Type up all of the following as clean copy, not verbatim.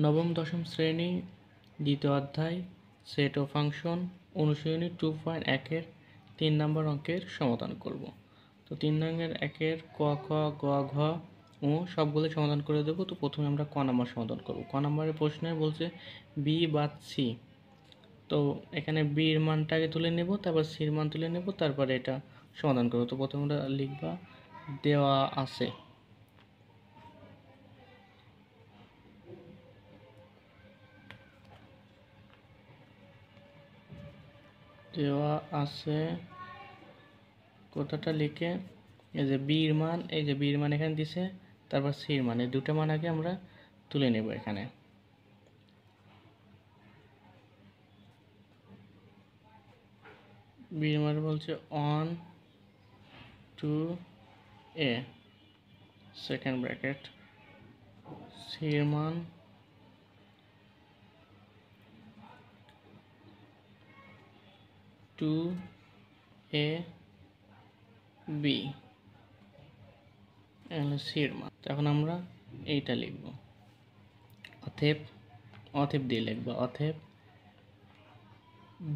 নবম দশম শ্রেণী দ্বিতীয় অধ্যায় সেট ও ফাংশন অনুশীলনী 2.1 এর 3 নম্বর অঙ্কের সমাধান করব। তো 3 নং একের ক খ গ ঘ ও সবগুলো সমাধান করে দেব। তো প্রথমে আমরা ক নাম্বার সমাধান করব। ক নাম্বারের প্রশ্নে বলছে বি বাদ সি। তো এখানে বির মানটাকে তুলে নেব, তারপর সির মান তুলে নেব, তারপরে এটা সমাধান করব। তো প্রথমে আমরা লিখবা দেওয়া আছে, দেওয়া আছে কথাটা লিখে এই যে বির মান, এই যে বির মান এখানে দিছে, তারপর সির মান, এই দুটো মান আগে আমরা তুলে নেব। এখানে বির মান বলছে 1 2 a সেকেন্ড ব্র্যাকেট, সির মান 2 a b সির মান। এখন আমরা এইটা লিখব, অতএব দিয়ে লিখব অতএব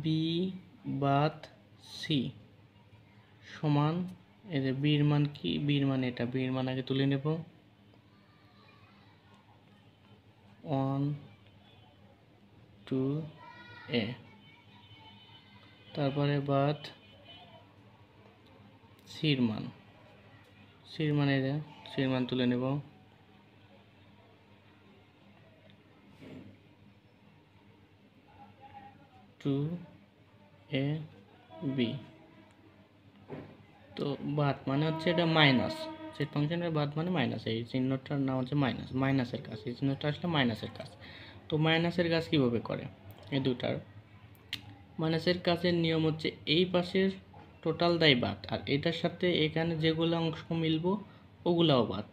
বি বাদ সি সমান, এই যে বির মান কি, বির মান এটা, বির মান আগে তুলে নেব 1 2 a, তারপরে বাদ সির মান, সির মান এই যে সির মান তুলে নেব 2 a b। তো বাদ মানে হচ্ছে এটা মাইনাস, সেট ফাংশনের বাদ মানে মাইনাস, এই চিহ্নটার নাম হচ্ছে মাইনাস, মাইনাসের কাজ, এই চিহ্নটা আসলে মাইনাসের কাজ। তো মাইনাসের কাজ কীভাবে করে, এই দুটার মাইনাসের কাজের নিয়ম হচ্ছে এই পাশের টোটাল দায় বাদ, আর এটার সাথে এখানে যেগুলো অংশ মিলবো ওগুলাও বাদ।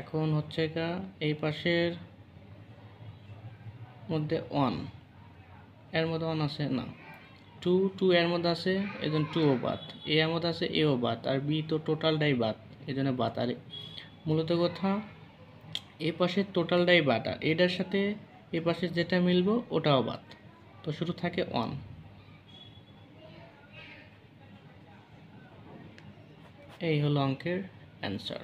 এখন হচ্ছে এই পাশের মধ্যে 1, এর মধ্যে 1 আছে না, 2 এর মধ্যে আছে, এই জন্য 2ও বাদ, এ এর মধ্যে আছে, এও বাদ, আর বি তো টোটালটাই বাদ, এই জন্য বাদ। আর মূলত কথা এ পাশের টোটালটাই বাদ, আর এটার সাথে এ পাশের যেটা মিলবো ওটাও বাদ, তো শুধু থাকে 1। এই হলো অঙ্কের অ্যান্সার।